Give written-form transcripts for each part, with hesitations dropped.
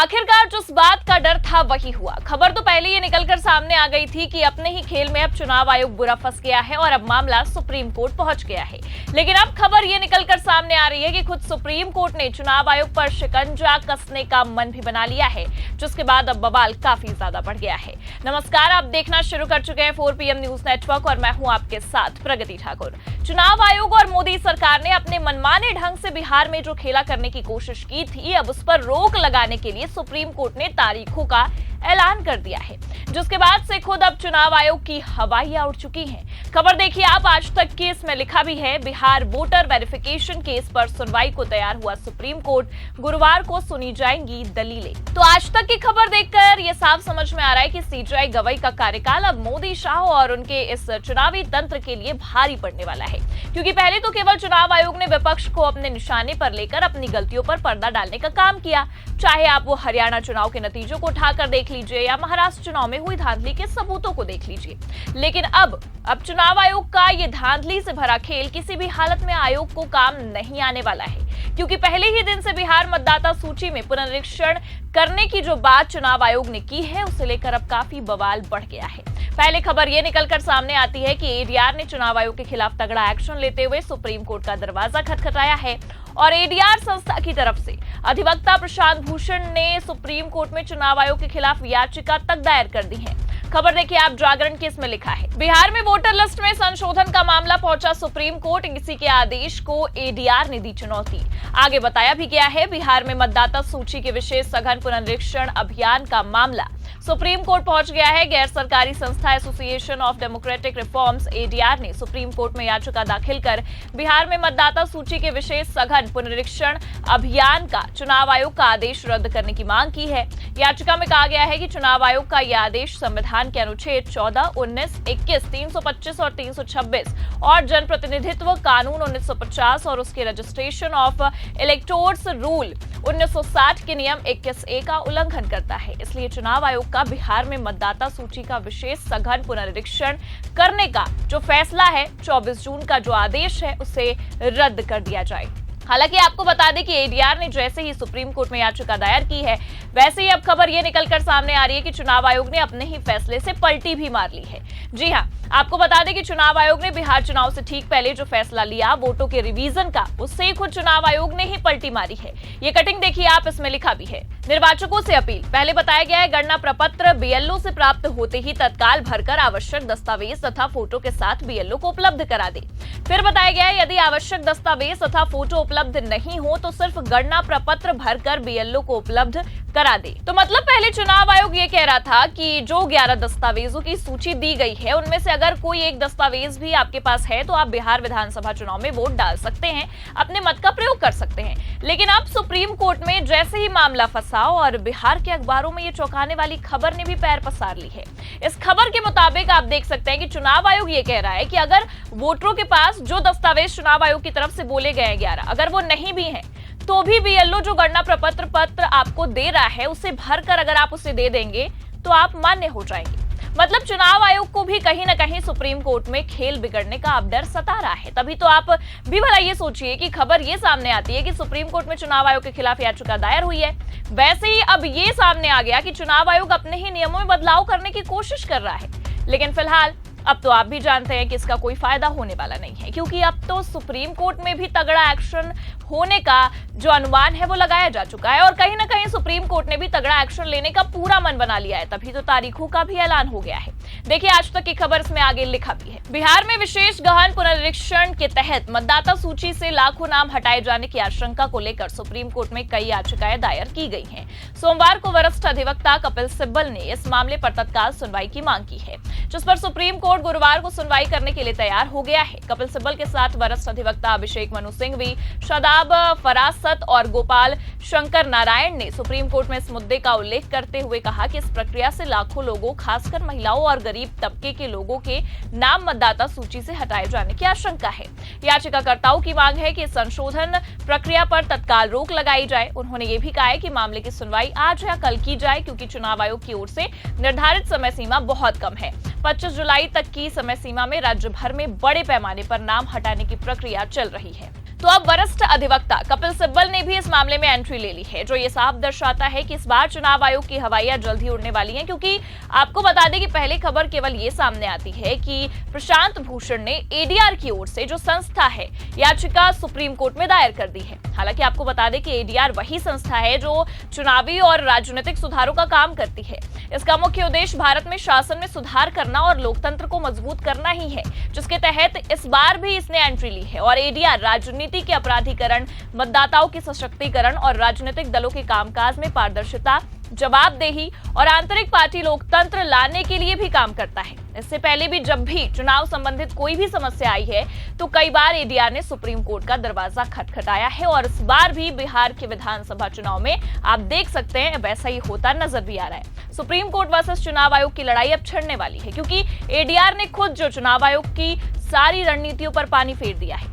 आखिरकार जिस बात का डर था वही हुआ। खबर तो पहले ही निकलकर सामने आ गई थी कि अपने ही खेल में अब चुनाव आयोग बुरा फंस गया है और अब मामला सुप्रीम कोर्ट पहुंच गया है। लेकिन अब खबर ये निकलकर सामने आ रही है कि खुद सुप्रीम कोर्ट ने चुनाव आयोग पर शिकंजा कसने का मन भी बना लिया है, जिसके बाद अब बवाल काफी ज्यादा बढ़ गया है। नमस्कार, आप देखना शुरू कर चुके हैं 4 PM न्यूज नेटवर्क और मैं हूं आपके साथ प्रगति ठाकुर। चुनाव आयोग और मोदी सरकार ने अपने मनमाने ढंग से बिहार में जो खेला करने की कोशिश की थी, अब उस पर रोक लगाने के लिए सुप्रीम कोर्ट ने तारीखों का ऐलान कर दिया है, जिसके बाद से खुद अब चुनाव आयोग की हवाइयां उड़ चुकी हैं। खबर देखिए आप, आज तक की इसमें लिखा भी है, बिहार वोटर वेरिफिकेशन केस पर सुनवाई को तैयार हुआ सुप्रीम कोर्ट, गुरुवार को सुनी जाएंगी दलीलें। तो आज तक की खबर देखकर यह साफ समझ में आ रहा है कि CJI गवई का कार्यकाल अब मोदी शाह और उनके इस चुनावी तंत्र के लिए भारी पड़ने वाला है, क्योंकि पहले तो केवल चुनाव आयोग ने विपक्ष को अपने निशाने पर लेकर अपनी गलतियों पर पर्दा डालने का काम किया, चाहे आप वो हरियाणा चुनाव के नतीजों को उठाकर देख लीजिए या महाराष्ट्र चुनाव में हुई धांधली के सबूतों को देख लीजिए। लेकिन अब चुनाव आयोग का ये धांधली से भरा खेल किसी भी हालत में आयोग को काम नहीं आने वाला है, क्योंकि पहले ही दिन से बिहार मतदाता सूची में पुनरीक्षण करने की जो बात चुनाव आयोग ने की है, उसे लेकर अब काफी बवाल बढ़ गया है। पहले खबर ये निकलकर सामने आती है कि ADR ने चुनाव आयोग के खिलाफ तगड़ा एक्शन लेते हुए सुप्रीम कोर्ट का दरवाजा खटखटाया है और ADR संस्था की तरफ से अधिवक्ता प्रशांत भूषण ने सुप्रीम कोर्ट में चुनाव आयोग के खिलाफ याचिका तक दायर कर दी है। खबर देखिए आप, जागरण की इसमें लिखा है, बिहार में वोटर लिस्ट में संशोधन का मामला पहुंचा सुप्रीम कोर्ट, इसी के आदेश को ADR ने दी चुनौती। आगे बताया भी गया है, बिहार में मतदाता सूची के विशेष सघन पुनरीक्षण अभियान का मामला सुप्रीम कोर्ट पहुंच गया है। गैर सरकारी संस्था association of democratic reforms ADR ने सुप्रीम कोर्ट में याचिका दाखिल कर बिहार में मतदाता सूची के विशेष सघन पुनरीक्षण अभियान का चुनाव आयोग का आदेश रद्द करने की मांग की है। याचिका में कहा गया है कि चुनाव आयोग का यह आदेश संविधान के अनुच्छेद 14, 19, 21, 325 और 326 और जनप्रतिनिधित्व कानून 1950 और उसके रजिस्ट्रेशन ऑफ इलेक्टोर्स रूल 1960 के नियम 21A का उल्लंघन करता है। इसलिए चुनाव आयोग का बिहार में मतदाता सूची का विशेष सघन पुनरीक्षण करने का जो फैसला है, 24 जून का जो आदेश है, उसे रद्द कर दिया जाए। हालांकि आपको बता दें कि ADR ने जैसे ही सुप्रीम कोर्ट में याचिका दायर की है, वैसे ही अब खबर ये निकलकर सामने आ रही है कि चुनाव आयोग ने अपने ही फैसले से पलटी भी मार ली है। जी हां, आपको बता दें कि चुनाव आयोग ने बिहार चुनाव से ठीक पहले जो फैसला लिया वोटों के रिवीजन का, उससे ही खुद चुनाव आयोग ने ही पलटी मारी है। ये कटिंग देखिए आप, इसमें लिखा भी है, निर्वाचकों से अपील। पहले बताया गया है, गणना प्रपत्र BLO से प्राप्त होते ही तत्काल भरकर आवश्यक दस्तावेज तथा फोटो के साथ BLO को उपलब्ध करा दे। फिर बताया गया है, यदि आवश्यक दस्तावेज तथा फोटो उपलब्ध नहीं हो तो सिर्फ गणना प्रपत्र भरकर BLO को उपलब्ध करा दे। तो मतलब पहले चुनाव आयोग ये कह रहा था कि जो 11 दस्तावेजों की सूची दी गई है, उनमें से अगर कोई एक दस्तावेज भी आपके पास है तो आप बिहार विधानसभा चुनाव में वोट डाल सकते हैं, अपने मत का प्रयोग कर सकते हैं। लेकिन अब सुप्रीम कोर्ट में जैसे ही मामला फंसा और बिहार के अखबारों में ये चौंकाने वाली खबर ने भी पैर पसार ली है। इस खबर के मुताबिक आप देख सकते हैं कि चुनाव आयोग ये कह रहा है कि अगर वोटरों के पास जो दस्तावेज चुनाव आयोग की तरफ से बोले गए 11, अगर वो नहीं भी हैं, तो भी BLO जो गणना प्रपत्र पत्र आपको दे रहा है, उसे भरकर अगर आप उसे दे देंगे तो आप मान्य हो जाएंगे। मतलब चुनाव आयोग को भी कहीं ना कहीं सुप्रीम कोर्ट में खेल बिगड़ने का अब डर सता रहा है। तभी तो आप भी भला ये सोचिए कि खबर ये सामने आती है कि सुप्रीम कोर्ट में चुनाव आयोग के खिलाफ याचिका दायर हुई है, वैसे ही अब ये सामने आ गया कि चुनाव आयोग अपने ही नियमों में बदलाव करने की कोशिश कर रहा है। लेकिन फिलहाल अब तो आप भी जानते हैं कि इसका कोई फायदा होने वाला नहीं है, क्योंकि अब तो सुप्रीम कोर्ट में भी तगड़ा एक्शन होने का जो अनुमान है वो लगाया जा चुका है और कहीं ना कहीं सुप्रीम कोर्ट ने भी तगड़ा एक्शन लेने का पूरा मन बना लिया है। तभी तो तारीखों का भी ऐलान हो गया है। देखिए आज तक की खबर, इसमें आगे लिखा भी है, बिहार में विशेष गहन पुनरीक्षण के तहत मतदाता सूची से लाखों नाम हटाए जाने की आशंका को लेकर सुप्रीम कोर्ट में कई याचिकाएं दायर की गई हैं। सोमवार को वरिष्ठ अधिवक्ता कपिल सिब्बल ने इस मामले पर तत्काल सुनवाई की मांग की है, जिस पर सुप्रीम कोर्ट गुरुवार को सुनवाई करने के लिए तैयार हो गया है। कपिल सिब्बल के साथ वरिष्ठ अधिवक्ता अभिषेक मनु सिंघवी, शादाब फरासत और गोपाल शंकर नारायण ने सुप्रीम कोर्ट में इस मुद्दे का उल्लेख करते हुए कहा कि इस प्रक्रिया से लाखों लोगों, खासकर महिलाओं और गरीब तबके के लोगों के नाम मतदाता सूची से हटाए जाने की आशंका है। याचिकाकर्ताओं की मांग है कि संशोधन प्रक्रिया पर तत्काल रोक लगाई जाए। उन्होंने ये भी कहा है कि मामले की सुनवाई आज या कल की जाए, क्योंकि चुनाव आयोग की ओर से निर्धारित समय सीमा बहुत कम है। 25 जुलाई तक की समय सीमा में राज्य भर में बड़े पैमाने पर नाम हटाने की प्रक्रिया चल रही है। तो अब वरिष्ठ अधिवक्ता कपिल सिब्बल ने भी इस मामले में एंट्री ले ली है, जो ये साफ दर्शाता है कि इस बार चुनाव आयोग की हवाइयां जल्द ही उड़ने वाली हैं, क्योंकि आपको बता दें कि पहले खबर केवल ये सामने आती है कि प्रशांत भूषण ने एडीआर की ओर से जो संस्था है याचिका सुप्रीम कोर्ट में दायर कर दी है। हालांकि आपको बता दें कि एडीआर वही संस्था है जो चुनावी और राजनीतिक सुधारों का काम करती है। इसका मुख्य उद्देश्य भारत में शासन में सुधार करना और लोकतंत्र को मजबूत करना ही है, जिसके तहत इस बार भी इसने एंट्री ली है। और एडीआर राजनीति के अपराधीकरण, मतदाताओं के सशक्तिकरण और राजनीतिक दलों के कामकाज में पारदर्शिता, जवाबदेही और आंतरिक पार्टी लोकतंत्र लाने के लिए भी काम करता है। इससे पहले भी जब भी चुनाव संबंधित कोई भी समस्या आई है तो कई बार एडीआर ने सुप्रीम कोर्ट का दरवाजा खटखटाया है, और इस बार भी बिहार के विधानसभा चुनाव में आप देख सकते हैं वैसा ही होता नजर भी आ रहा है। सुप्रीम कोर्ट वर्सेस चुनाव आयोग की लड़ाई अब छिड़ने वाली है, क्योंकि एडीआर ने खुद जो चुनाव आयोग की सारी रणनीतियों पर पानी फेर दिया है।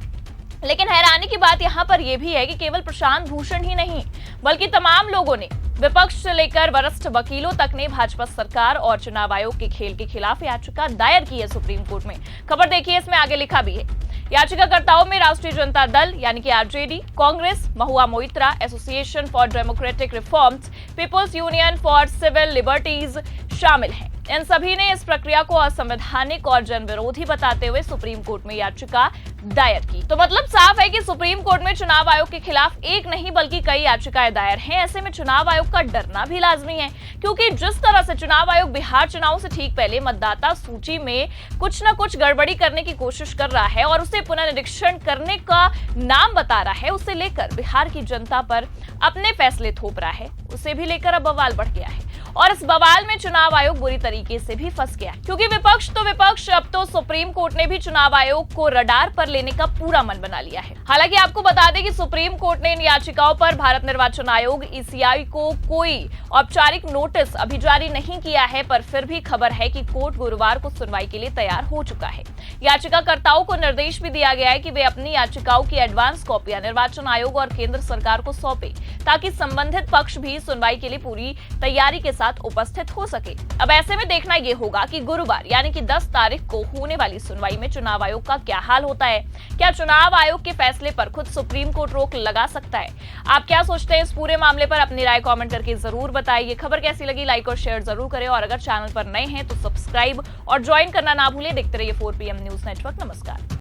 लेकिन हैरानी की बात यहाँ पर यह भी है कि केवल प्रशांत भूषण ही नहीं, बल्कि तमाम लोगों ने, विपक्ष से लेकर वरिष्ठ वकीलों तक ने भाजपा सरकार और चुनाव आयोग के खेल के खिलाफ याचिका दायर की है सुप्रीम कोर्ट में। खबर देखिए, इसमें आगे लिखा भी है, याचिकाकर्ताओं में राष्ट्रीय जनता दल यानी कि RJD, Congress, Mahua Moitra, association for democratic reforms, people's union for civil liberties शामिल हैं। इन सभी ने इस प्रक्रिया को असंवैधानिक और जनविरोधी बताते हुए सुप्रीम कोर्ट में याचिका दायर की। तो मतलब साफ है कि सुप्रीम कोर्ट में चुनाव आयोग के खिलाफ एक नहीं बल्कि कई याचिकाएं दायर हैं। ऐसे में चुनाव आयोग का डरना भी लाजमी है, क्योंकि जिस तरह से चुनाव आयोग बिहार चुनाव से ठीक पहले मतदाता सूची में कुछ न कुछ गड़बड़ी करने की कोशिश कर रहा है और उसे पुनर्निरीक्षण करने का नाम बता रहा है, उसे लेकर बिहार की जनता पर अपने फैसले थोप रहा है, उसे भी लेकर अब बवाल बढ़ गया है। और इस बवाल में चुनाव आयोग बुरी तरीके से भी फंस गया, क्योंकि विपक्ष तो विपक्ष, अब तो सुप्रीम कोर्ट ने भी चुनाव आयोग को रडार पर लेने का पूरा मन बना लिया है। हालांकि आपको बता दें कि सुप्रीम कोर्ट ने इन याचिकाओं पर भारत निर्वाचन आयोग ईसीआई को कोई औपचारिक नोटिस अभी जारी नहीं किया है, पर फिर भी खबर है कि कोर्ट गुरुवार को सुनवाई के लिए तैयार हो चुका है। याचिकाकर्ताओं को निर्देश भी दिया गया है कि वे अपनी याचिकाओं की एडवांस कॉपियां निर्वाचन आयोग और केंद्र सरकार को सौंपे, ताकि संबंधित पक्ष भी सुनवाई के लिए पूरी तैयारी के साथ उपस्थित हो सके। अब ऐसे में देखना यह होगा कि गुरुवार यानी कि 10 तारीख को होने वाली सुनवाई में चुनाव आयोग का क्या हाल होता है। क्या चुनाव आयोग के फैसले पर खुद सुप्रीम कोर्ट रोक लगा सकता है? आप क्या सोचते हैं इस पूरे मामले पर? अपनी राय कमेंट करके जरूर बताइए। खबर कैसी लगी लाइक और शेयर जरूर करें, और अगर चैनल पर नए हैं तो सब्सक्राइब और ज्वाइन करना ना भूलें। देखते रहिए 4PM न्यूज नेटवर्क। नमस्कार।